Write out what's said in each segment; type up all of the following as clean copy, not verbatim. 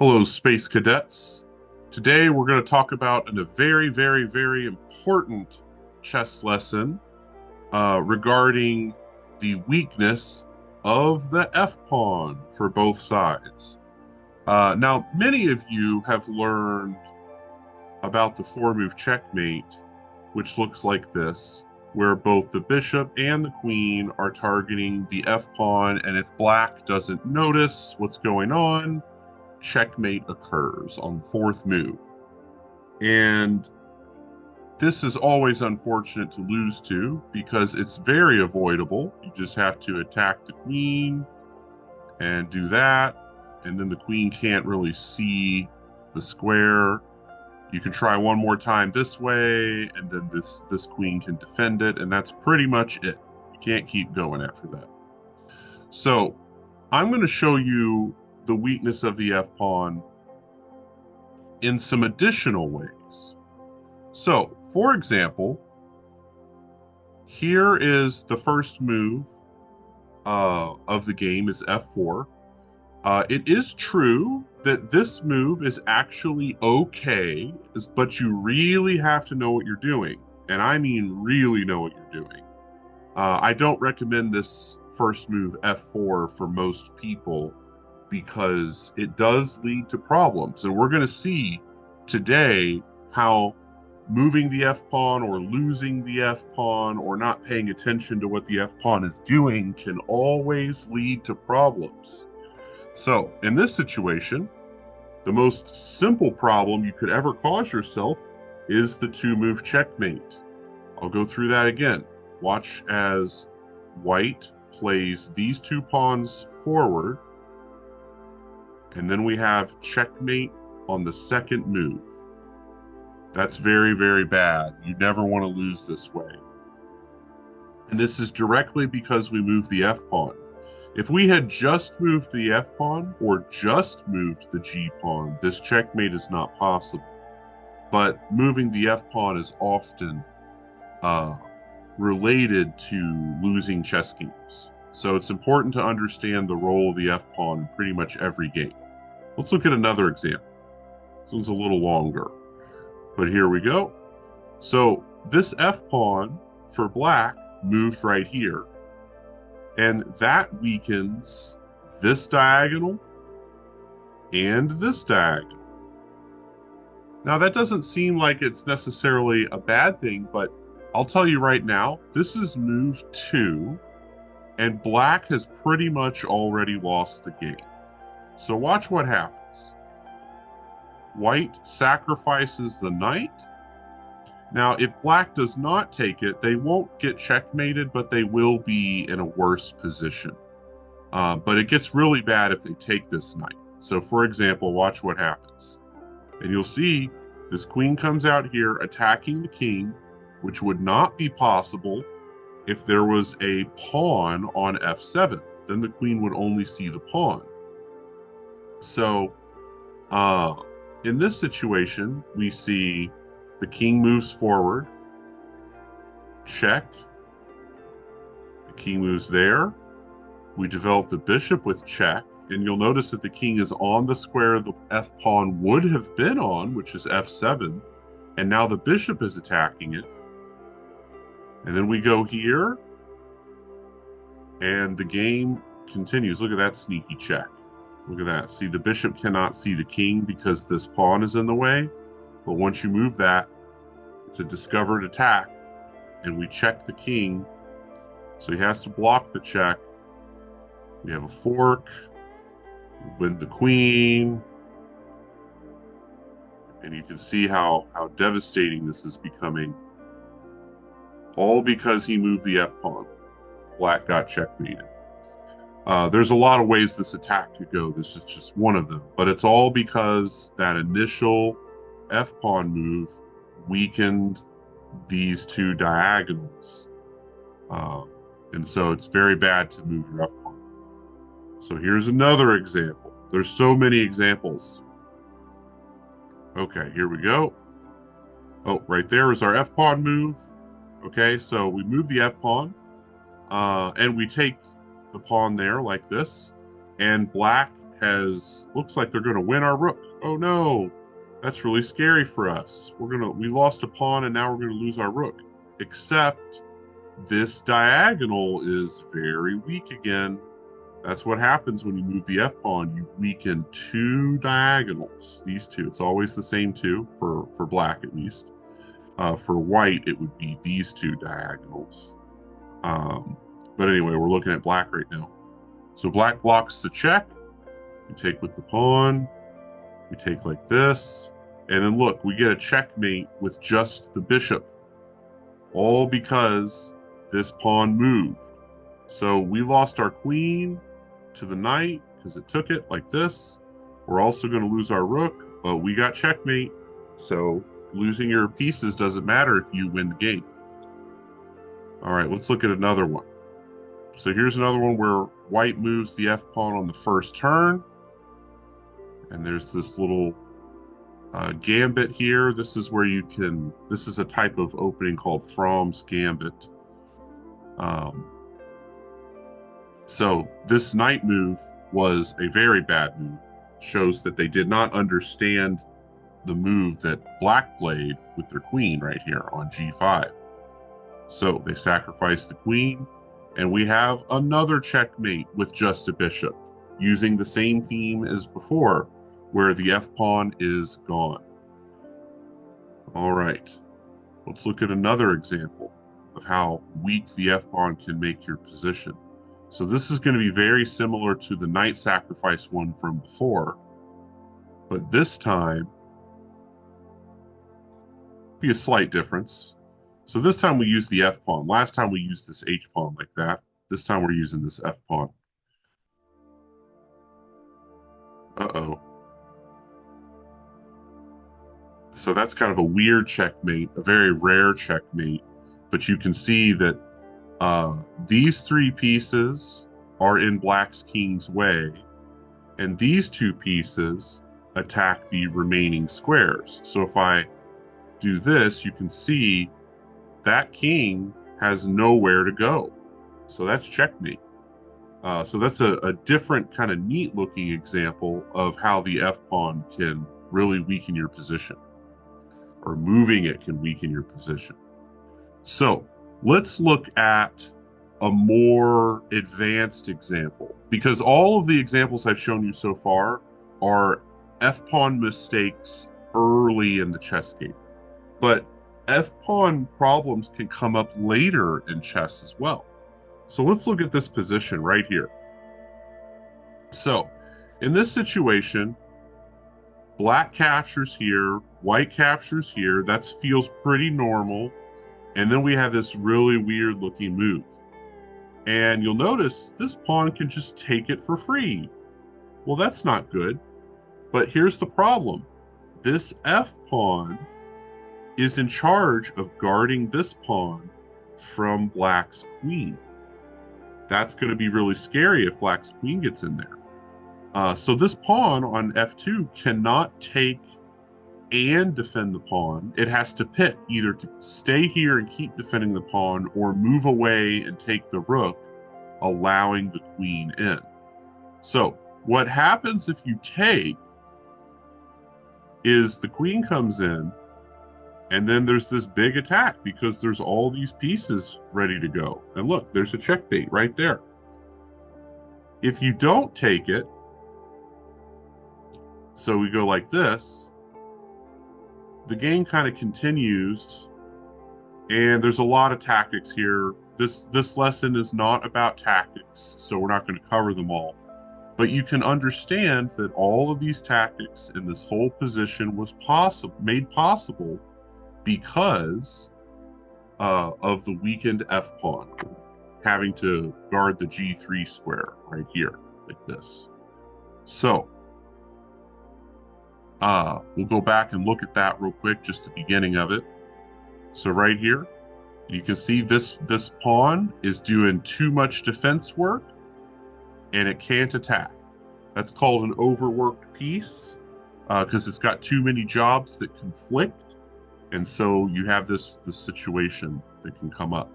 Hello, Space Cadets. Today we're going to talk about a very important chess lesson regarding the weakness of the F-pawn for both sides. Now, many of you have learned about the four-move checkmate, which looks like this, where both the bishop and the queen are targeting the F-pawn, and if black doesn't notice what's going on, checkmate occurs on the fourth move. And this is always unfortunate to lose to because it's very avoidable. You just have to attack the queen and do that, and then the queen can't really see the square. You can try one more time this way, and then this queen can defend it, and that's pretty much it. You can't keep going after that. So I'm going to show you the weakness of the F-pawn in some additional ways. So, for example, here is the first move of the game is F4. It is true that this move is actually okay, but you really have to know what you're doing. And I mean really know what you're doing. I don't recommend this first move F4 for most people because it does lead to problems. And we're going to see today how moving the F-pawn or losing the F-pawn or not paying attention to what the F-pawn is doing can always lead to problems. So in this situation, the most simple problem you could ever cause yourself is the two-move checkmate. I'll go through that again. Watch as white plays these two pawns forward, and then we have checkmate on the second move. That's very bad. You never want to lose this way. And this is directly because we moved the F-pawn. If we had just moved the F-pawn or just moved the G-pawn, this checkmate is not possible. But moving the F-pawn is often related to losing chess games. So it's important to understand the role of the F-pawn in pretty much every game. Let's look at another example. This one's a little longer, but here we go. So this F-pawn for black moved right here, and that weakens this diagonal and this diagonal. Now that doesn't seem like it's necessarily a bad thing, but I'll tell you right now, this is move 2, and black has pretty much already lost the game. So watch what happens. White sacrifices the knight. Now, if black does not take it, they won't get checkmated, but they will be in a worse position. But it gets really bad if they take this knight. So, for example, watch what happens. And you'll see this queen comes out here attacking the king, which would not be possible if there was a pawn on f7. Then the queen would only see the pawn. So, in this situation, we see the king moves forward, check, the king moves there, we develop the bishop with check, and you'll notice that the king is on the square the f-pawn would have been on, which is f7, and now the bishop is attacking it. And then we go here, and the game continues. Look at that sneaky check. Look at that. See, the bishop cannot see the king because this pawn is in the way. But once you move that, it's a discovered attack. And we check the king. So he has to block the check. We have a fork. We win the queen. And you can see how devastating this is becoming. All because he moved the f-pawn. Black got checkmated. There's a lot of ways this attack could go. This is just one of them. But it's all because that initial f-pawn move weakened these two diagonals. And so it's very bad to move your f-pawn. So here's another example. There's so many examples. Okay, here we go. Oh, right there is our f-pawn move. Okay, so we move the f-pawn, and we take the pawn there like this, and black looks like they're going to win our rook. Oh no, that's really scary for us. We lost a pawn and now we're going to lose our rook. Except this diagonal is very weak again. That's what happens when you move the f-pawn. You weaken two diagonals. These two. It's always the same two for black at least. For white, it would be these two diagonals. But anyway, we're looking at black right now. So black blocks the check. We take with the pawn. We take like this. And then look, we get a checkmate with just the bishop. All because this pawn moved. So we lost our queen to the knight because it took it like this. We're also going to lose our rook, but we got checkmate. So losing your pieces doesn't matter if you win the game. All right, let's look at another one. So here's another one where white moves the f-pawn on the first turn. And there's this little gambit here. This is where this is a type of opening called Fromm's gambit. So this knight move was a very bad move. Shows that they did not understand the move that black played with their queen right here on g5. So they sacrificed the queen, and we have another checkmate with just a bishop, using the same theme as before, where the f-pawn is gone. All right, let's look at another example of how weak the f-pawn can make your position. So this is going to be very similar to the knight sacrifice one from before, but this time be a slight difference. So this time we use the f-pawn. Last time we used this h-pawn like that. This time we're using this f-pawn. Uh-oh. So that's kind of a weird checkmate, a very rare checkmate. But you can see that these three pieces are in black's king's way, and these two pieces attack the remaining squares. So if I do this, you can see that king has nowhere to go. So that's checkmate. So that's a different kind of neat looking example of how the f-pawn can really weaken your position, or moving it can weaken your position. So let's look at a more advanced example, because all of the examples I've shown you so far are f-pawn mistakes early in the chess game. But f-pawn problems can come up later in chess as well. So let's look at this position right here. So in this situation, black captures here, white captures here. That feels pretty normal. And then we have this really weird looking move. And you'll notice this pawn can just take it for free. Well, that's not good. But here's the problem. This f-pawn is in charge of guarding this pawn from black's queen. That's going to be really scary if black's queen gets in there. So this pawn on f2 cannot take and defend the pawn. It has to pick either to stay here and keep defending the pawn, or move away and take the rook, allowing the queen in. So what happens if you take is the queen comes in, and then there's this big attack because there's all these pieces ready to go. And look, there's a checkmate right there. If you don't take it, so we go like this, the game kind of continues, and there's a lot of tactics here. This lesson is not about tactics, so we're not going to cover them all. But you can understand that all of these tactics in this whole position was made possible because of the weakened f-pawn, having to guard the g3 square right here, like this. So we'll go back and look at that real quick, just the beginning of it. So right here, you can see this pawn is doing too much defense work, and it can't attack. That's called an overworked piece, because it's got too many jobs that conflict, and so you have this situation that can come up.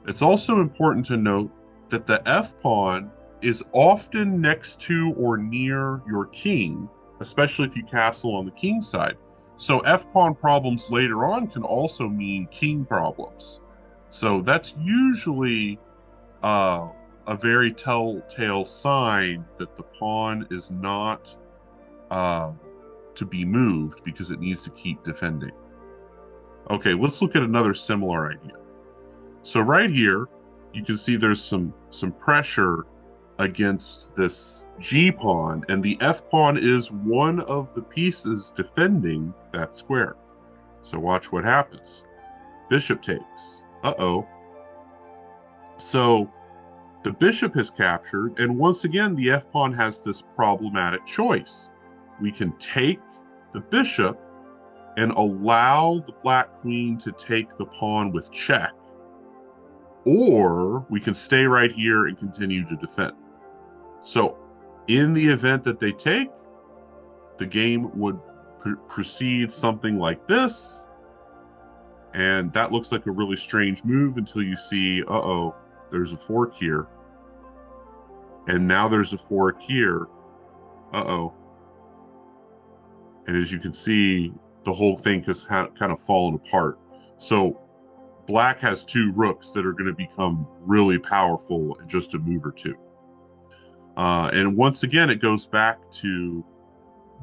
It's also important to note that the f-pawn is often next to or near your king, especially if you castle on the king side. So f-pawn problems later on can also mean king problems. So that's usually a very telltale sign that the pawn is not to be moved because it needs to keep defending. Okay, let's look at another similar idea. So right here, you can see there's some pressure against this G pawn, and the F pawn is one of the pieces defending that square. So watch what happens. Bishop takes. Uh-oh. So the bishop is captured, and once again, the F pawn has this problematic choice. We can take the bishop and allow the black queen to take the pawn with check, or we can stay right here and continue to defend. So in the event that they take, the game would proceed something like this, and that looks like a really strange move until you see, uh-oh, there's a fork here, and now there's a fork here, uh-oh. And as you can see, the whole thing has kind of fallen apart. So black has two rooks that are going to become really powerful in just a move or two. And once again, it goes back to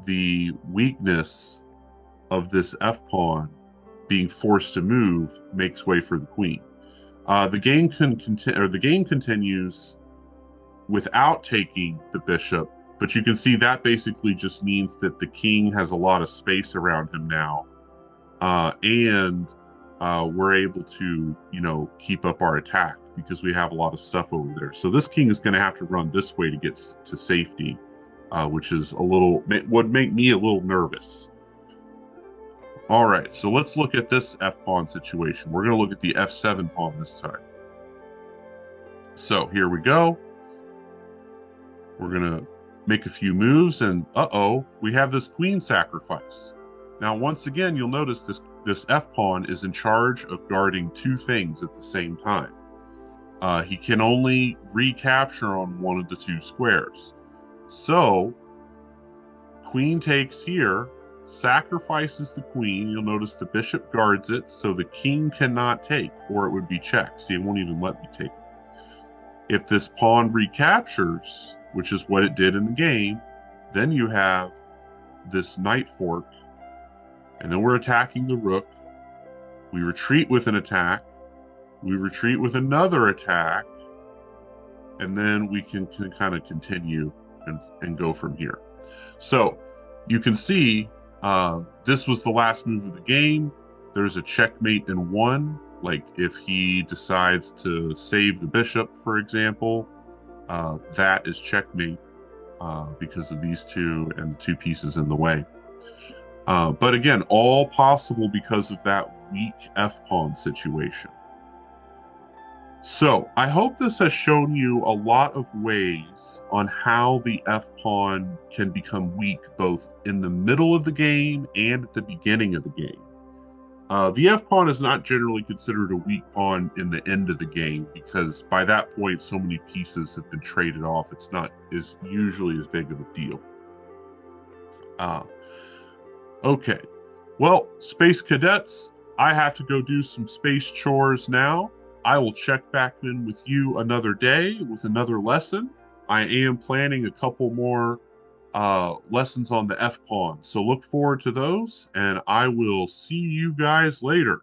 the weakness of this f-pawn being forced to move makes way for the queen. The game continues without taking the bishop, but you can see that basically just means that the king has a lot of space around him now, and we're able to, keep up our attack because we have a lot of stuff over there. So this king is going to have to run this way to get to safety, which is would make me a little nervous. All right, so let's look at this f-pawn situation. We're going to look at the f7 pawn this time. So here we go. We're going to make a few moves, and uh-oh, we have this queen sacrifice. Now, once again, you'll notice this f-pawn is in charge of guarding two things at the same time. He can only recapture on one of the two squares. So, queen takes here, sacrifices the queen. You'll notice the bishop guards it, so the king cannot take, or it would be check. See, it won't even let me take it. If this pawn recaptures, which is what it did in the game, then you have this knight fork, and then we're attacking the rook. We retreat with an attack. We retreat with another attack, and then we can kind of continue and go from here. So you can see this was the last move of the game. There's a checkmate in one. Like if he decides to save the bishop, for example, that is checkmate because of these two and the two pieces in the way. But again, all possible because of that weak f-pawn situation. So I hope this has shown you a lot of ways on how the f-pawn can become weak both in the middle of the game and at the beginning of the game. The f-pawn is not generally considered a weak pawn in the end of the game because by that point so many pieces have been traded off. It's not usually as big of a deal. Okay, well, Space Cadets, I have to go do some space chores now. I will check back in with you another day with another lesson. I am planning a couple more lessons on the f-pawn, so look forward to those, and I will see you guys later.